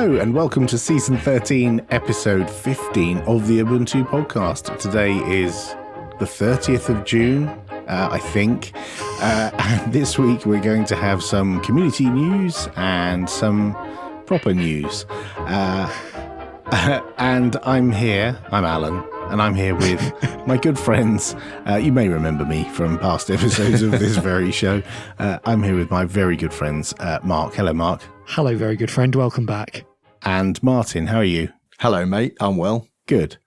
Hello and welcome to Season 13, Episode 15 of the Ubuntu podcast. Today is the 30th of June, I think. And this week we're going to have some community news and some proper news. And I'm Alan, and I'm here with my good friends. You may remember me from past episodes of this very show. I'm here with my very good friends, Mark. Hello, Mark. Hello, very good friend. Welcome back. And Martin, how are you? Hello, mate. I'm well. Good.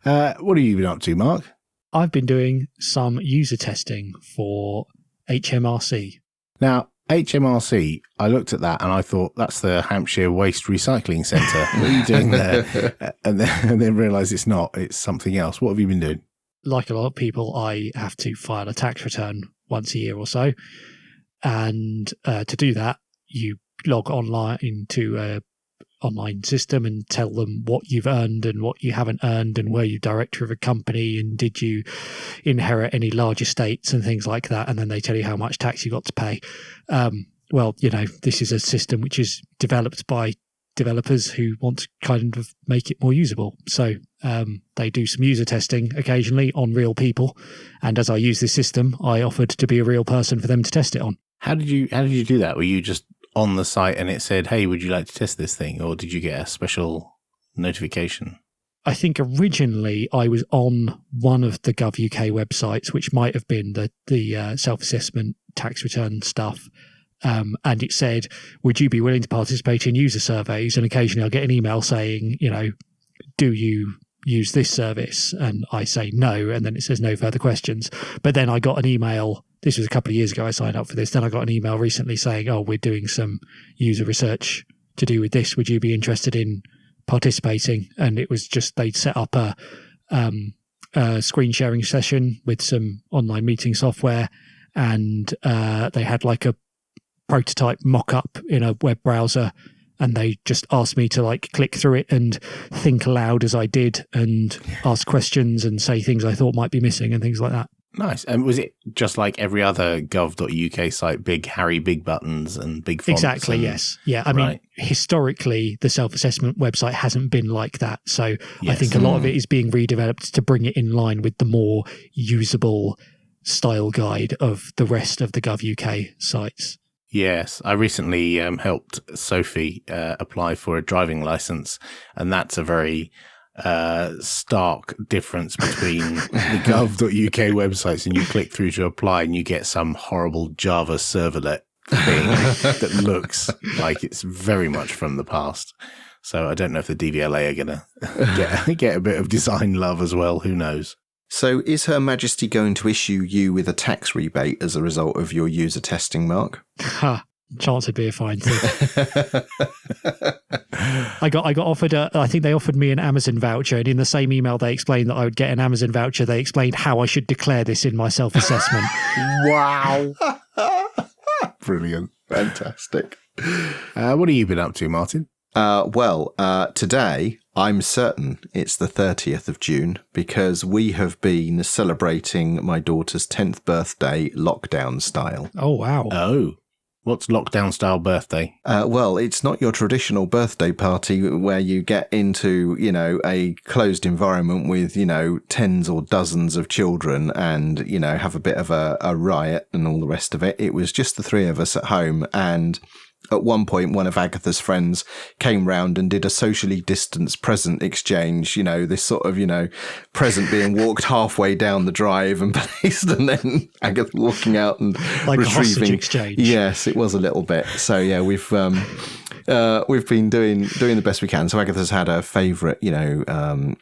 What have you been up to, Mark? I've been doing some user testing for HMRC. Now, HMRC, I looked at that and I thought, that's the Hampshire Waste Recycling Centre. What are you doing there? and then realised it's not. It's something else. What have you been doing? Like a lot of people, I have to file a tax return once a year or so. And to do that, you log online into a online system and tell them what you've earned and what you haven't earned and were you director of a company and did you inherit any large estates and things like that, and then they tell you how much tax you got to pay. Well, you know, this is a system which is developed by developers who want to kind of make it more usable. So they do some user testing occasionally on real people, and as I use this system, I offered to be a real person for them to test it on. How did you do that? Were you just on the site and it said, hey, would you like to test this thing? Or did you get a special notification? I think originally I was on one of the Gov.uk websites, which might have been the self-assessment tax return stuff. And it said, would you be willing to participate in user surveys? And occasionally I'll get an email saying, you know, do you use this service? And I say no. And then it says no further questions. But then I got an email. This was a couple of years ago I signed up for this. Then I got an email recently saying, oh, we're doing some user research to do with this. Would you be interested in participating? And it was just they'd set up a screen sharing session with some online meeting software. And they had like a prototype mock-up in a web browser. And they just asked me to like click through it and think aloud as I did and ask questions and say things I thought might be missing and things like that. Nice. And was it just like every other gov.uk site, big Harry, big buttons and big fonts? Exactly, yes. Yeah, I mean, historically, the self-assessment website hasn't been like that. So yes. I think a lot of it is being redeveloped to bring it in line with the more usable style guide of the rest of the Gov.uk sites. Yes, I recently helped Sophie apply for a driving license, and that's a very stark difference between the gov.uk websites, and you click through to apply and you get some horrible Java servlet thing that looks like it's very much from the past. So I don't know if the DVLA are going to get a bit of design love as well. Who knows? So is Her Majesty going to issue you with a tax rebate as a result of your user testing, Mark? Ha! Chance would be a fine thing. I got offered I think they offered me an Amazon voucher, and in the same email they explained that I would get an Amazon voucher. They explained how I should declare this in my self-assessment. Wow. Brilliant. Fantastic. What have you been up to, Martin? Today I'm certain it's the 30th of June because we have been celebrating my daughter's 10th birthday lockdown style. Oh, wow. Oh. What's lockdown style birthday? Well, it's not your traditional birthday party where you get into, you know, a closed environment with, you know, tens or dozens of children and, you know, have a bit of a riot and all the rest of it. It was just the three of us at home, and at one point, one of Agatha's friends came round and did a socially distanced present exchange, you know, this sort of, you know, present being walked halfway down the drive and placed, and then Agatha walking out and like retrieving. A hostage exchange. Yes, it was a little bit. So, yeah, we've been doing the best we can. So Agatha's had her favourite, you know,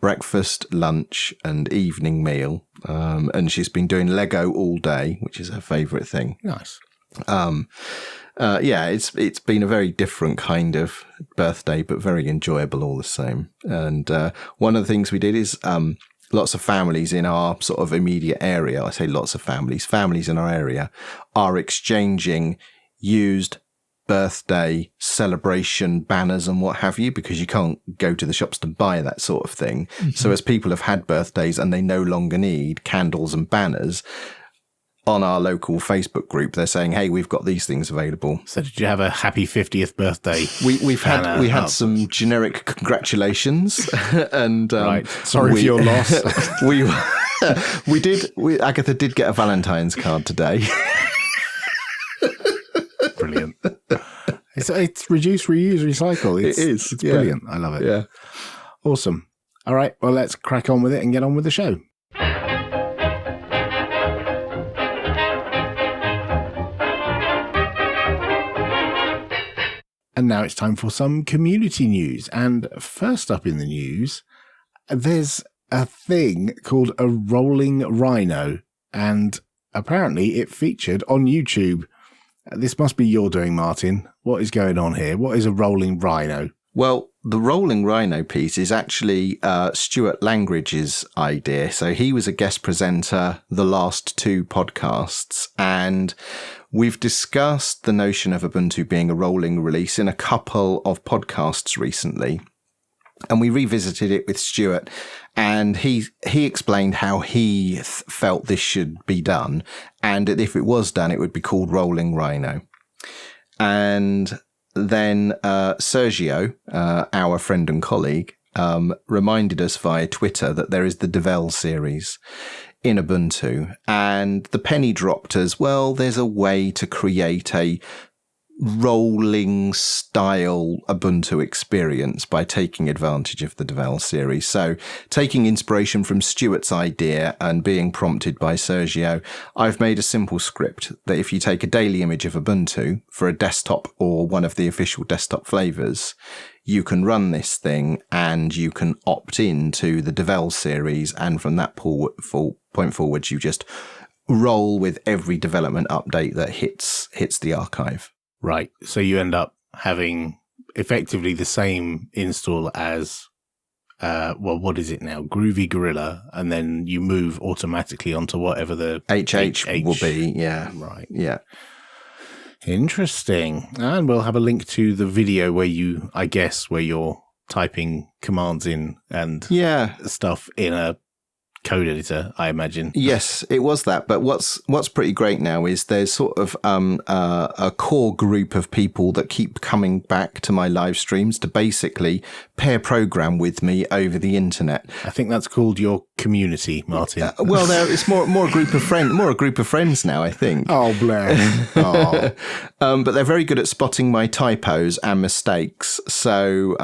breakfast, lunch and evening meal. And she's been doing Lego all day, which is her favourite thing. Nice. Yeah, it's been a very different kind of birthday, but very enjoyable all the same. And one of the things we did is lots of families in our sort of immediate area, I say lots of families in our area are exchanging used birthday celebration banners and what have you, because you can't go to the shops to buy that sort of thing. Mm-hmm. So as people have had birthdays and they no longer need candles and banners, on our local Facebook group. They're saying, hey, we've got these things available. So did you have a happy 50th birthday? We had some generic congratulations. And right. Sorry for your loss. Agatha did get a Valentine's card today. Brilliant. It's reduce, reuse, recycle. It's brilliant. I love it. Yeah. Awesome. All right. Well, let's crack on with it and get on with the show. And now it's time for some community news. And first up in the news, there's a thing called a rolling Rhino. And apparently it featured on YouTube. This must be your doing, Martin. What is going on here? What is a rolling Rhino? Well, the rolling Rhino piece is actually Stuart Langridge's idea. So he was a guest presenter the last 2 podcasts, and we've discussed the notion of Ubuntu being a rolling release in a couple of podcasts recently. And we revisited it with Stuart, and he explained how he felt this should be done. And if it was done, it would be called Rolling Rhino. And then Sergio, our friend and colleague, reminded us via Twitter that there is the Devel series in Ubuntu. And the penny dropped as, well, there's a way to create a rolling style Ubuntu experience by taking advantage of the Devel series. So taking inspiration from Stuart's idea and being prompted by Sergio, I've made a simple script that if you take a daily image of Ubuntu for a desktop or one of the official desktop flavors, you can run this thing and you can opt in to the Devel series. And from that point forward, you just roll with every development update that hits the archive. Right. So you end up having effectively the same install as, what is it now? Groovy Gorilla. And then you move automatically onto whatever the HH will be. Yeah. Right. Yeah. Interesting. And we'll have a link to the video where you're typing commands in and stuff in a code editor, I imagine. Yes, it was that. But what's pretty great now is there's sort of a core group of people that keep coming back to my live streams to basically pair program with me over the internet. I think that's called your community, Martin. It's more a group of friends now, I think. Oh, bless. Oh. But they're very good at spotting my typos and mistakes. So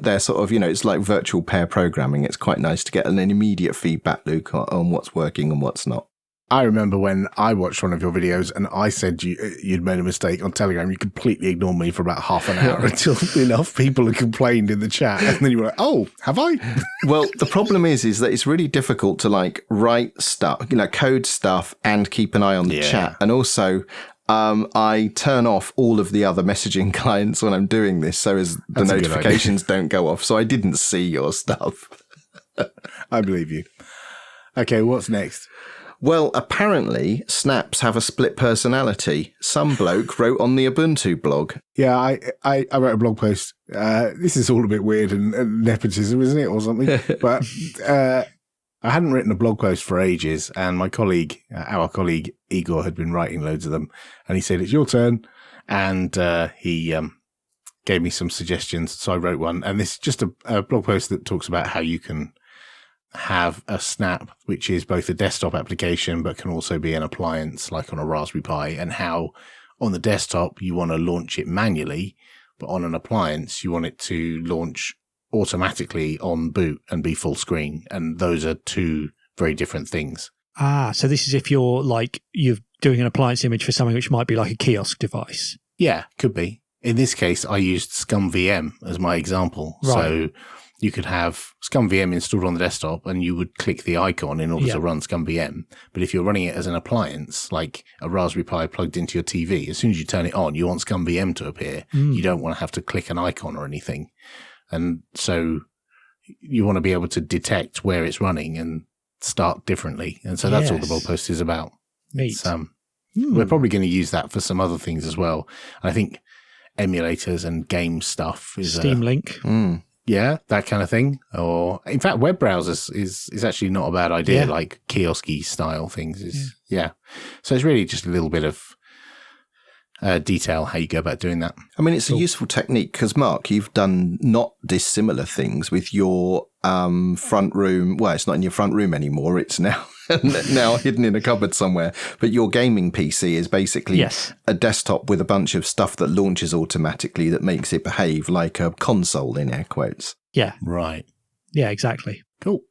they're sort of, it's like virtual pair programming. It's quite nice to get an immediate feedback loop on what's working and what's not. I remember when I watched one of your videos and I said you'd made a mistake on Telegram, you completely ignored me for about half an hour until enough people had complained in the chat. And then you were like, oh, have I? Well, the problem is that it's really difficult to write stuff, code stuff and keep an eye on the chat. And also, I turn off all of the other messaging clients when I'm doing this so as the notifications don't go off. So I didn't see your stuff. I believe you. Okay, what's next? Well, apparently, snaps have a split personality. Some bloke wrote on the Ubuntu blog. Yeah, I wrote a blog post. This is all a bit weird and nepotism, isn't it, or something? But I hadn't written a blog post for ages, and our colleague Igor had been writing loads of them, and he said, it's your turn. And he gave me some suggestions, so I wrote one. And this is just a blog post that talks about how you can have a snap, which is both a desktop application, but can also be an appliance like on a Raspberry Pi, and how on the desktop you want to launch it manually, but on an appliance you want it to launch automatically on boot and be full screen. And those are 2 very different things. So this is if you're doing an appliance image for something which might be like a kiosk device. Yeah, could be. In this case, I used ScumVM as my example. Right. So you could have ScumVM installed on the desktop and you would click the icon in order to run ScumVM. But if you're running it as an appliance, like a Raspberry Pi plugged into your TV, as soon as you turn it on, you want ScumVM to appear. You don't want to have to click an icon or anything. And so you want to be able to detect where it's running and start differently. And so that's all the blog post is about. Neat. We're probably going to use that for some other things as well. I think emulators and game stuff is Steam Link. Yeah, that kind of thing. Or in fact, web browsers is actually not a bad idea, like kiosk-y style things. So it's really just a little bit of detail how you go about doing that. I mean, it's a useful technique because, Mark, you've done not dissimilar things with your front room. Well, it's not in your front room anymore. It's now hidden in a cupboard somewhere. But your gaming PC is basically a desktop with a bunch of stuff that launches automatically that makes it behave like a console, in air quotes. Yeah. Right. Yeah, exactly. Cool.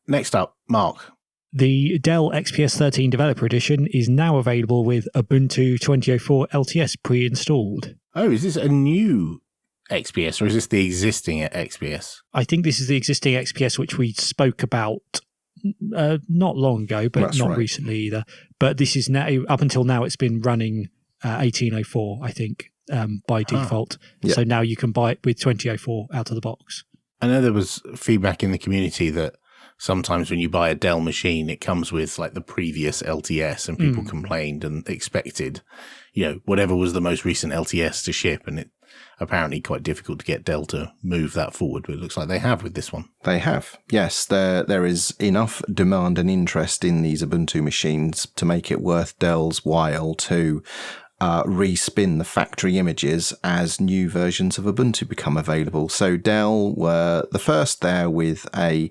Next up, Mark. The Dell XPS 13 Developer Edition is now available with Ubuntu 2004 LTS pre-installed. Oh, is this a new XPS or is this the existing XPS? I think this is the existing XPS, which we spoke about not long ago, but That's not right. recently either. But this is now, up until now, it's been running 1804, I think, by default. Yeah. So now you can buy it with 2004 out of the box. I know there was feedback in the community that sometimes when you buy a Dell machine, it comes with like the previous LTS and people complained and expected, whatever was the most recent LTS to ship. And it apparently quite difficult to get Dell to move that forward, but it looks like they have with this one. They have. Yes, there is enough demand and interest in these Ubuntu machines to make it worth Dell's while to respin the factory images as new versions of Ubuntu become available. So Dell were the first there with an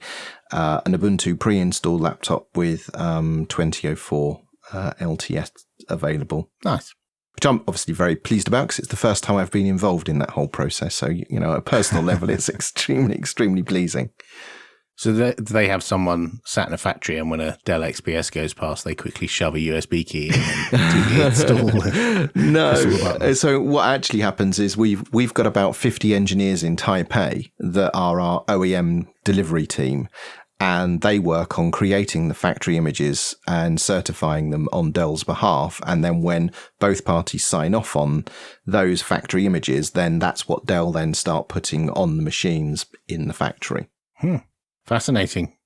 Ubuntu pre-installed laptop with 2004 LTS available. Nice. Which I'm obviously very pleased about because it's the first time I've been involved in that whole process. So, at a personal level, it's extremely, extremely pleasing. So do they have someone sat in a factory and when a Dell XPS goes past, they quickly shove a USB key in and do the install? No. So what actually happens is we've got about 50 engineers in Taipei that are our OEM delivery team. And they work on creating the factory images and certifying them on Dell's behalf. And then when both parties sign off on those factory images, then that's what Dell then start putting on the machines in the factory. Fascinating.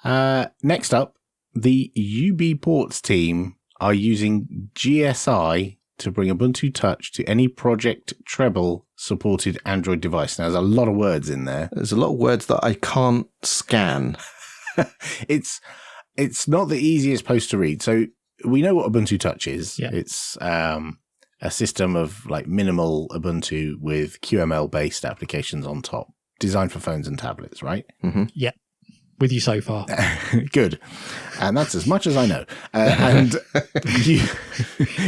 Next up, the UBPorts team are using GSI to bring Ubuntu Touch to any Project Treble supported Android device. Now, there's a lot of words in there. There's a lot of words that I can't scan. It's not the easiest post to read. So we know what Ubuntu Touch is. Yeah. It's a system of like minimal Ubuntu with QML-based applications on top, designed for phones and tablets, right? Mm-hmm. Yeah. With you so far. Good. And that's as much as I know. And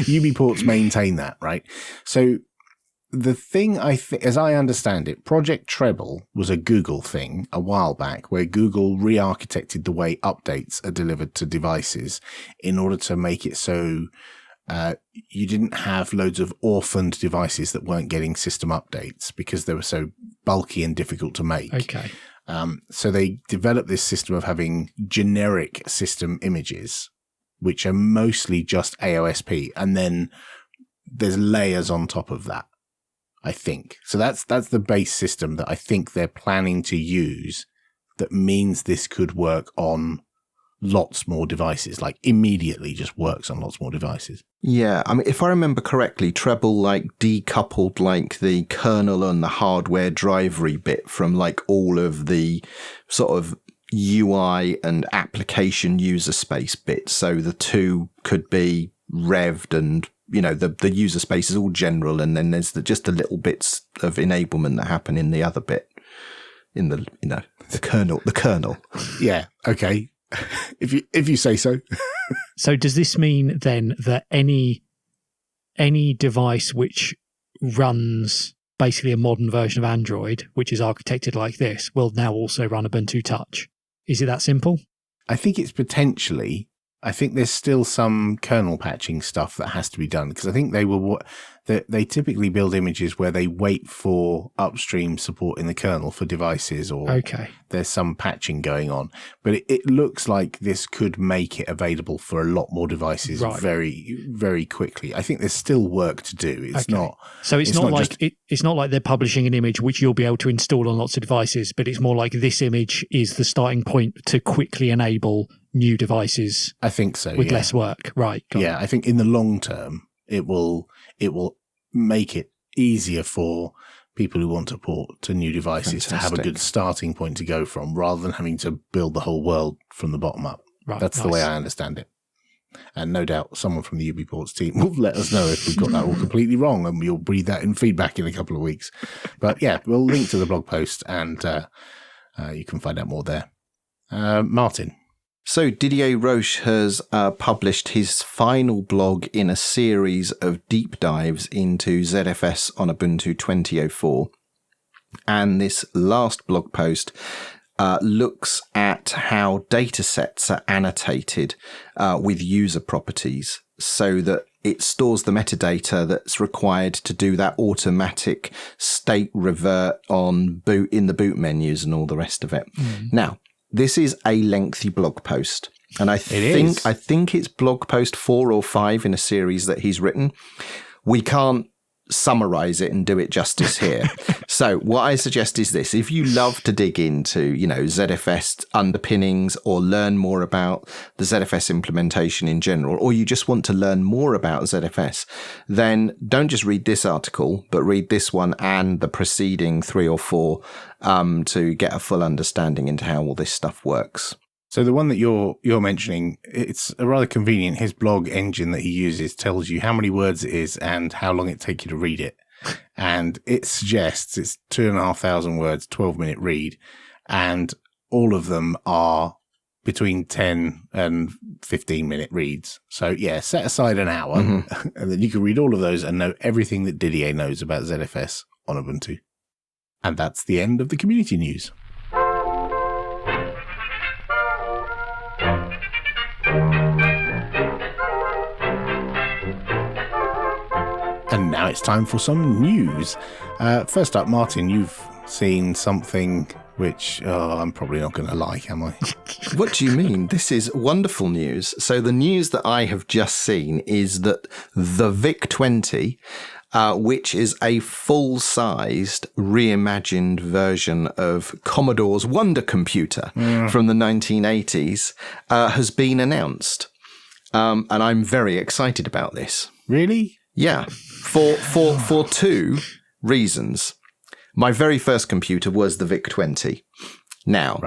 UBPorts maintain that, right? So the thing as I understand it, Project Treble was a Google thing a while back where Google re-architected the way updates are delivered to devices in order to make it so you didn't have loads of orphaned devices that weren't getting system updates because they were so bulky and difficult to make. Okay. So they developed this system of having generic system images, which are mostly just AOSP, and then there's layers on top of that, I think. So that's the base system that I think they're planning to use. That means this could work on lots more devices, like immediately just works on lots more devices. Yeah, I mean, if I remember correctly, Treble decoupled the kernel and the hardware drivery bit from all of the sort of UI and application user space bits. So the two could be revved and, the user space is all general. And then there's just the little bits of enablement that happen in the other bit in the kernel. Yeah. Okay. If you say so. So does this mean then that any device which runs basically a modern version of Android, which is architected like this, will now also run Ubuntu Touch? Is it that simple? I think it's potentially. I think there's still some kernel patching stuff that has to be done because I think they typically build images where they wait for upstream support in the kernel for devices or there's some patching going on. But it looks like this could make it available for a lot more devices very, very quickly. I think there's still work to do. It's not. So it's not like they're publishing an image which you'll be able to install on lots of devices, but it's more like this image is the starting point to quickly enable new devices. I think so. With less work. Right. Yeah. I think in the long term, it will make it easier for people who want to port to new devices to have a good starting point to go from, rather than having to build the whole world from the bottom up. Right, That's the way I understand it. And no doubt someone from the UBPorts team will let us know if we've got that all completely wrong, and we'll breathe that in feedback in a couple of weeks. But yeah, we'll link to the blog post, and you can find out more there. Martin. So Didier Roche has published his final blog in a series of deep dives into ZFS on Ubuntu 20.04. And this last blog post looks at how datasets are annotated with user properties so that it stores the metadata that's required to do that automatic state revert on boot in the boot menus and all the rest of it. Now, this is a lengthy blog post, and I think it's blog post 4 or 5 in a series that he's written. We can't summarize it and do it justice here. So what I suggest is this: if you love to dig into, ZFS underpinnings, or learn more about the ZFS implementation in general, or you just want to learn more about ZFS, then don't just read this article, but read this one and the preceding 3 or 4 to get a full understanding into how all this stuff works. So the one that you're mentioning, it's a rather convenient. His blog engine that he uses tells you how many words it is and how long it takes you to read it. And it suggests it's 2,500 words, 12-minute read. And all of them are between 10 and 15-minute reads. So yeah, set aside an hour and then you can read all of those and know everything that Didier knows about ZFS on Ubuntu. And that's the end of the community news. And now it's time for some news. First up, Martin, you've seen something which I'm probably not going to like, am I? What do you mean? This is wonderful news. So the news that I have just seen is that the VIC-20, which is a full-sized reimagined version of Commodore's Wonder Computer from the 1980s, has been announced. And I'm very excited about this. Really? Yeah, for 2 reasons. My very first computer was the VIC-20. Now,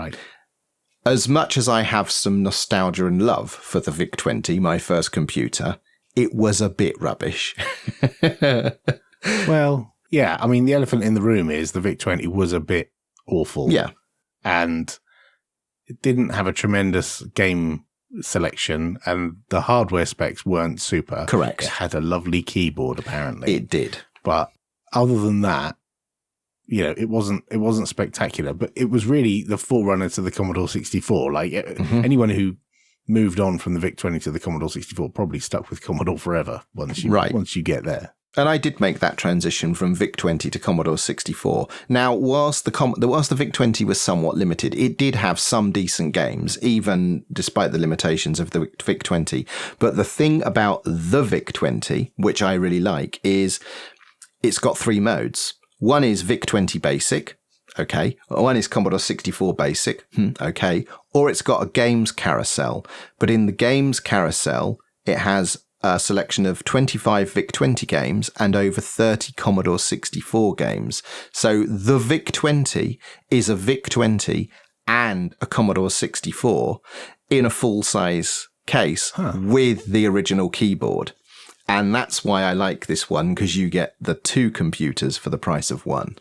as much as I have some nostalgia and love for the VIC-20, my first computer, it was a bit rubbish. Well, yeah, I mean, the elephant in the room is the VIC-20 was a bit awful. Yeah. And it didn't have a tremendous game selection, and the hardware specs weren't super. Correct. It had a lovely keyboard, apparently. It did. But other than that, it wasn't spectacular, but it was really the forerunner to the Commodore 64. Like anyone who moved on from the VIC-20 to the Commodore 64 probably stuck with Commodore forever once you get there. And I did make that transition from VIC-20 to Commodore 64. Now, whilst the VIC-20 was somewhat limited, it did have some decent games, even despite the limitations of the VIC-20. But the thing about the VIC-20, which I really like, is it's got 3 modes. One is VIC-20 Basic, okay. One is Commodore 64 Basic, okay. Or it's got a games carousel. But in the games carousel, it has a selection of 25 VIC-20 games and over 30 Commodore 64 games. So the VIC-20 is a VIC-20 and a Commodore 64 in a full-size case with the original keyboard. And that's why I like this one, because you get the 2 computers for the price of 1.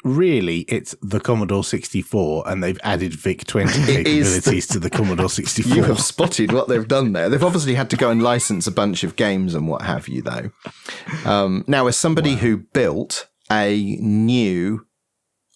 Really, it's the Commodore 64, and they've added VIC-20 capabilities to the Commodore 64. You have spotted what they've done there. They've obviously had to go and license a bunch of games and what have you, though. Now, as somebody who built a new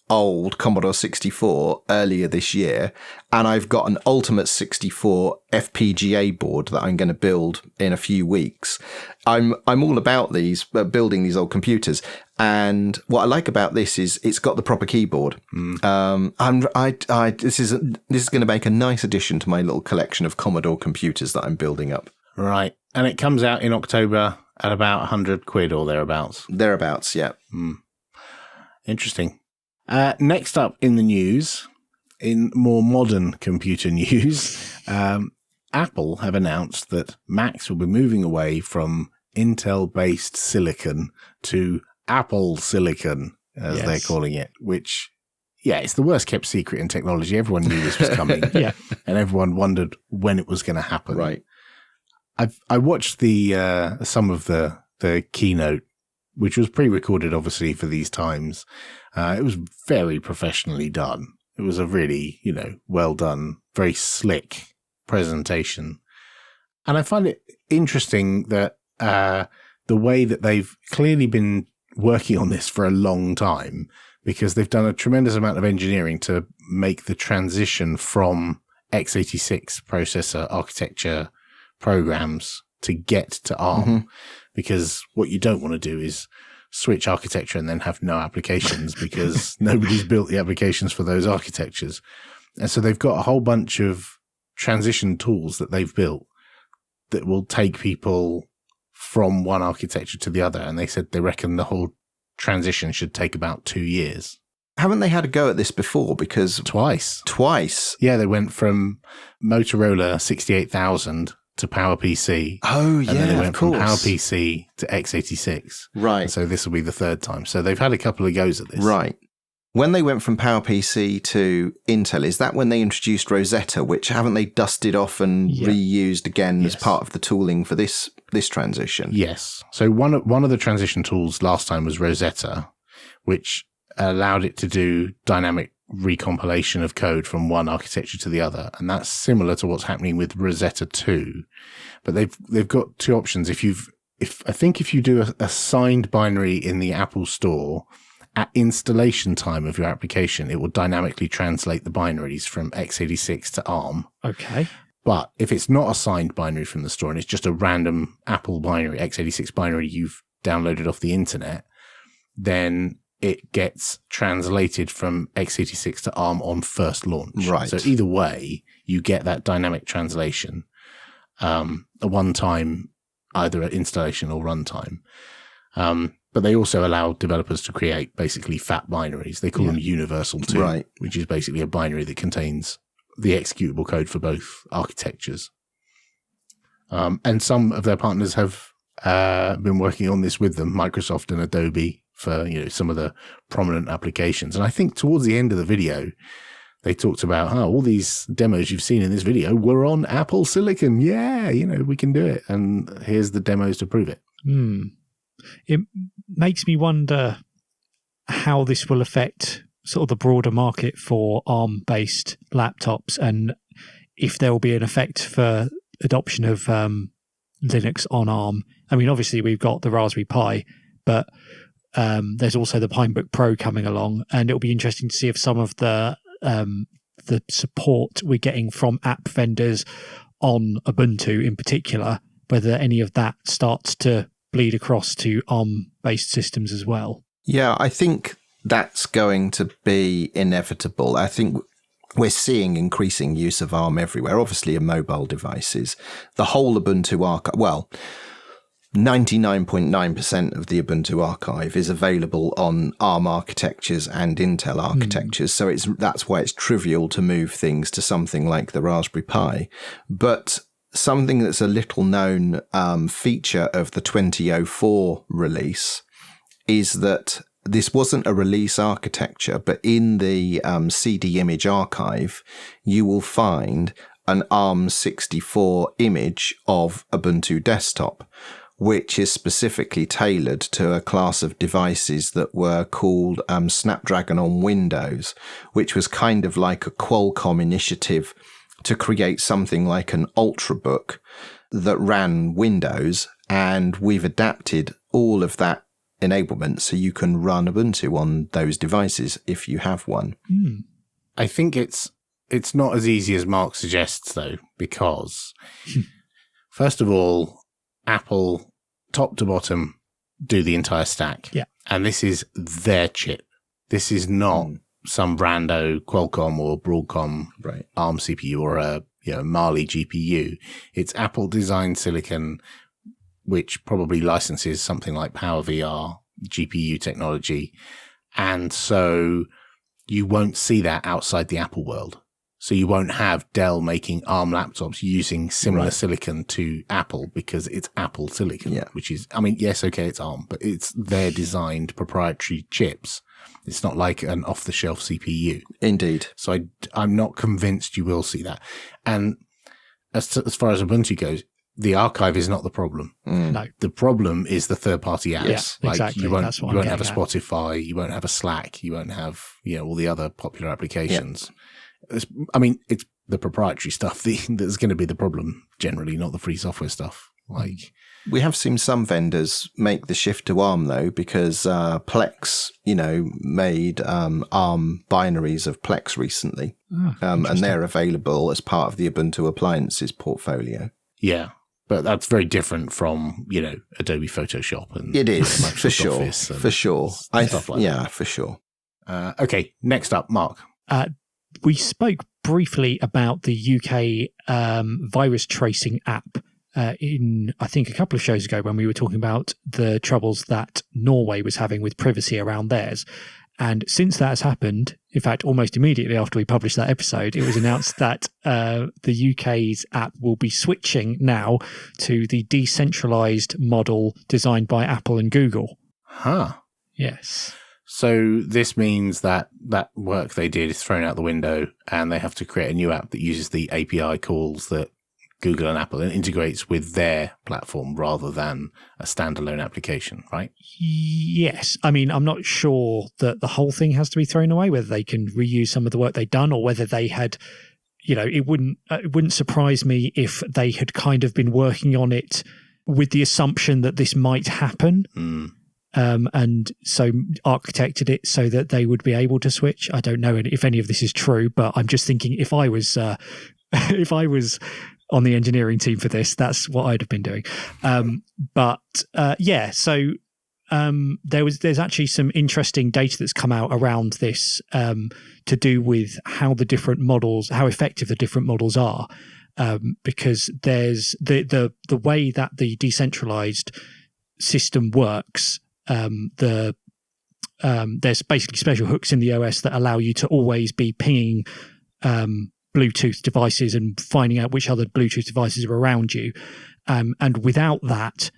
old Commodore 64 earlier this year, and I've got an Ultimate 64 FPGA board that I'm going to build in a few weeks. I'm all about these building these old computers, and what I like about this is it's got the proper keyboard. This is going to make a nice addition to my little collection of Commodore computers that I'm building up. Right, and it comes out in October at about £100 or thereabouts. Thereabouts, yeah. Interesting. Next up in the news, in more modern computer news, Apple have announced that Macs will be moving away from Intel-based silicon to Apple Silicon, as they're calling it, which, it's the worst kept secret in technology. Everyone knew this was coming. Yeah. And everyone wondered when it was going to happen. Right. I watched some of the keynote, which was pre-recorded, obviously, for these times. It was very professionally done. It was a really, well done, very slick presentation. And I find it interesting that the way that they've clearly been working on this for a long time, because they've done a tremendous amount of engineering to make the transition from x86 processor architecture programs to get to ARM. Mm-hmm. Because what you don't want to do is switch architecture and then have no applications because nobody's built the applications for those architectures. And so they've got a whole bunch of transition tools that they've built that will take people from one architecture to the other. And they said they reckon the whole transition should take about 2 years. Haven't they had a go at this before? Because Twice. Yeah, they went from Motorola 68000 to PowerPC. Oh, yeah, and then they went of course. from PowerPC to x86. Right. And so this will be the third time. So they've had a couple of goes at this. Right. When they went from PowerPC to Intel, is that when they introduced Rosetta, which haven't they dusted off and reused again as part of the tooling for this transition? Yes. So one of the transition tools last time was Rosetta, which allowed it to do dynamic recompilation of code from one architecture to the other. And that's similar to what's happening with Rosetta 2. But they've got two options. If you do a signed binary in the Apple Store, at installation time of your application, it will dynamically translate the binaries from x86 to ARM. Okay. But if it's not a signed binary from the store and it's just a random Apple binary, x86 binary you've downloaded off the internet, then it gets translated from x86 to ARM on first launch. Right. So either way, you get that dynamic translation, a one-time, either at installation or runtime. But they also allow developers to create basically fat binaries. They call them universal too, right, which is basically a binary that contains the executable code for both architectures. And some of their partners have been working on this with them, Microsoft and Adobe, for some of the prominent applications. And I think towards the end of the video, they talked about all these demos you've seen in this video were on Apple Silicon. Yeah, we can do it. And here's the demos to prove it. It makes me wonder how this will affect sort of the broader market for ARM-based laptops, and if there will be an effect for adoption of Linux on ARM. I mean, obviously we've got the Raspberry Pi, but there's also the Pinebook Pro coming along, and it'll be interesting to see if some of the support we're getting from app vendors on Ubuntu in particular, whether any of that starts to bleed across to ARM-based systems as well. Yeah, I think that's going to be inevitable. I think we're seeing increasing use of ARM everywhere, obviously in mobile devices. The whole Ubuntu archive, 99.9% of the Ubuntu archive is available on ARM architectures and Intel architectures. So that's why it's trivial to move things to something like the Raspberry Pi. But something that's a little known feature of the 2004 release is that this wasn't a release architecture, but in the CD image archive, you will find an ARM64 image of Ubuntu desktop, which is specifically tailored to a class of devices that were called Snapdragon on Windows, which was kind of like a Qualcomm initiative to create something like an Ultrabook that ran Windows, and we've adapted all of that enablement so you can run Ubuntu on those devices if you have one. I think it's not as easy as Mark suggests, though, because first of all, Apple, top to bottom, do the entire stack. Yeah. And this is their chip. This is not some rando Qualcomm or Broadcom ARM CPU or a Mali GPU. It's Apple designed silicon, which probably licenses something like PowerVR GPU technology. And so you won't see that outside the Apple world. So you won't have Dell making ARM laptops using similar silicon to Apple because it's Apple silicon, which is, I mean, yes, okay, it's ARM, but it's their designed proprietary chips. It's not like an off-the-shelf CPU. Indeed. So I'm not convinced you will see that. And as far as Ubuntu goes, the archive is not the problem. No. The problem is the third-party apps. Yeah, exactly. You won't have a at. Spotify, you won't have a Slack, you won't have all the other popular applications. It's the proprietary stuff that's going to be the problem generally, not the free software stuff. We have seen some vendors make the shift to ARM though, because Plex, made ARM binaries of Plex recently, and they're available as part of the Ubuntu appliances portfolio. Yeah. But that's very different from, Adobe Photoshop and it is Microsoft for sure, Office and for sure. Stuff like that. For sure. Okay, next up, Mark. We spoke briefly about the UK virus tracing app in, I think, a couple of shows ago when we were talking about the troubles that Norway was having with privacy around theirs. And since that has happened, in fact, almost immediately after we published that episode, it was announced that the UK's app will be switching now to the decentralized model designed by Apple and Google. Huh. Yes. So this means that work they did is thrown out the window and they have to create a new app that uses the API calls that Google and Apple and integrates with their platform rather than a standalone application, right? Yes. I mean, I'm not sure that the whole thing has to be thrown away, whether they can reuse some of the work they've done or whether they had, it wouldn't surprise me if they had kind of been working on it with the assumption that this might happen. And so architected it so that they would be able to switch. I don't know if any of this is true, but I'm just thinking if I was on the engineering team for this, that's what I'd have been doing. There's actually some interesting data that's come out around this to do with how effective the different models are, because there's the way that the decentralized system works. There's basically special hooks in the OS that allow you to always be pinging Bluetooth devices and finding out which other Bluetooth devices are around you. And without that,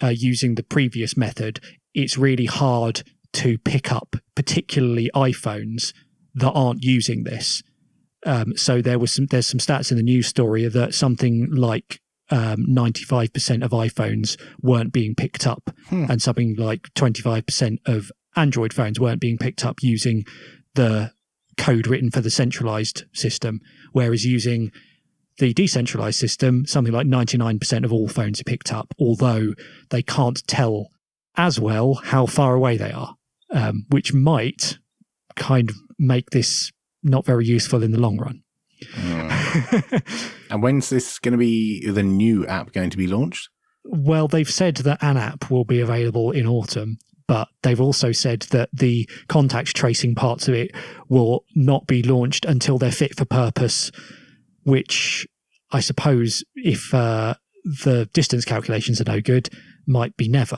using the previous method, it's really hard to pick up particularly iPhones that aren't using this. So there's some stats in the news story that something like 95% of iPhones weren't being picked up, and something like 25% of Android phones weren't being picked up using the code written for the centralized system, whereas using the decentralized system, something like 99% of all phones are picked up, although they can't tell as well how far away they are, which might kind of make this not very useful in the long run. And when's the new app going to be launched? Well, they've said that an app will be available in autumn, but they've also said that the contacts tracing parts of it will not be launched until they're fit for purpose, which I suppose, if the distance calculations are no good, might be never.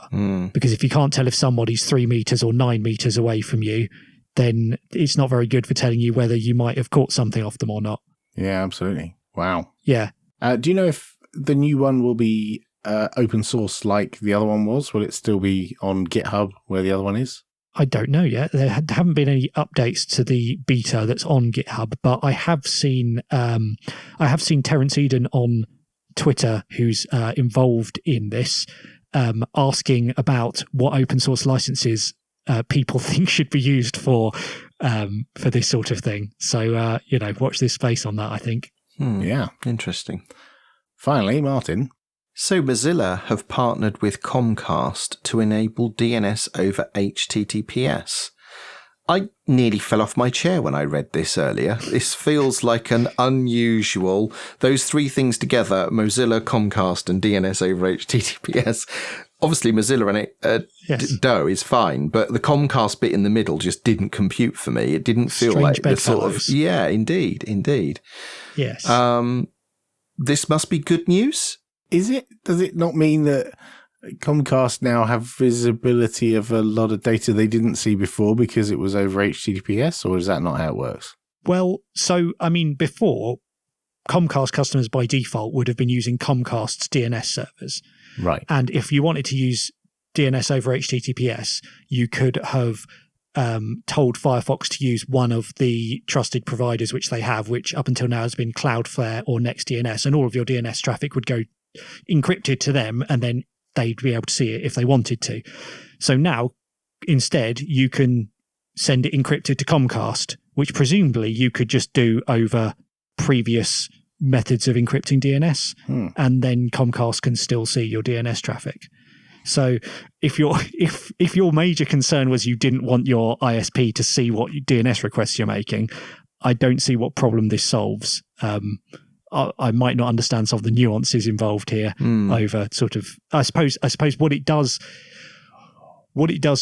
Because if you can't tell if somebody's 3 meters or 9 meters away from you, then it's not very good for telling you whether you might have caught something off them or not. Yeah, absolutely. Wow. Yeah. Do you know if the new one will be open source like the other one was? Will it still be on GitHub where the other one is? I don't know yet. There haven't been any updates to the beta that's on GitHub, but I have seen Terence Eden on Twitter, who's involved in this, asking about what open source licenses people think should be used for this sort of thing. So watch this space on that, I think. Yeah, interesting. Finally, Martin. So Mozilla have partnered with Comcast to enable DNS-over-HTTPS. I nearly fell off my chair when I read this earlier. This feels like an unusual, those three things together, Mozilla, Comcast and DNS-over-HTTPS. Obviously, Mozilla and DOE is fine, but the Comcast bit in the middle just didn't compute for me. It didn't feel Strange like the sort of... Yeah, indeed. Yes. This must be good news? Is it? Does it not mean that Comcast now have visibility of a lot of data they didn't see before because it was over HTTPS, or is that not how it works? Well, so, I mean, before, Comcast customers by default would have been using Comcast's DNS servers. Right. And if you wanted to use DNS over HTTPS, you could have told Firefox to use one of the trusted providers which they have, which up until now has been Cloudflare or NextDNS, and all of your DNS traffic would go encrypted to them, and then they'd be able to see it if they wanted to. So now, instead, you can send it encrypted to Comcast, which presumably you could just do over previous methods of encrypting DNS, and then Comcast can still see your DNS traffic. So if your major concern was you didn't want your ISP to see what DNS requests you're making, I don't see what problem this solves. I might not understand some of the nuances involved here over sort of, I suppose what it does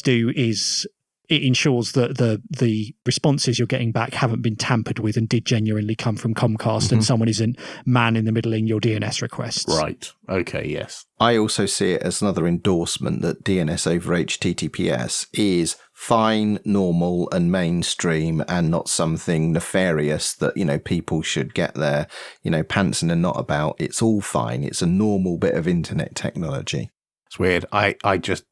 do is it ensures that the responses you're getting back haven't been tampered with and did genuinely come from Comcast, and someone isn't man-in-the-middling your DNS requests. Right. Okay, yes. I also see it as another endorsement that DNS over HTTPS is fine, normal, and mainstream, and not something nefarious that, people should get their, pants in a knot about. It's all fine. It's a normal bit of internet technology. It's weird. I just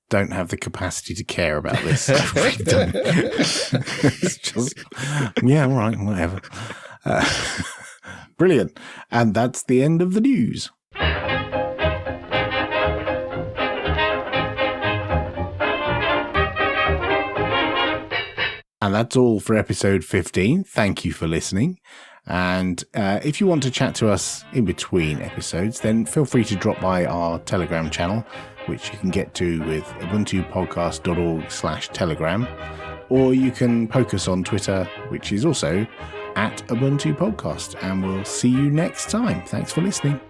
don't have the capacity to care about this. I really don't. It's just, yeah, all right, whatever. Brilliant. And that's the end of the news. And that's all for episode 15. Thank you for listening. And if you want to chat to us in between episodes, then feel free to drop by our Telegram channel, which you can get to with ubuntupodcast.org/Telegram, or you can poke us on Twitter, which is also @UbuntuPodcast. And we'll see you next time. Thanks for listening.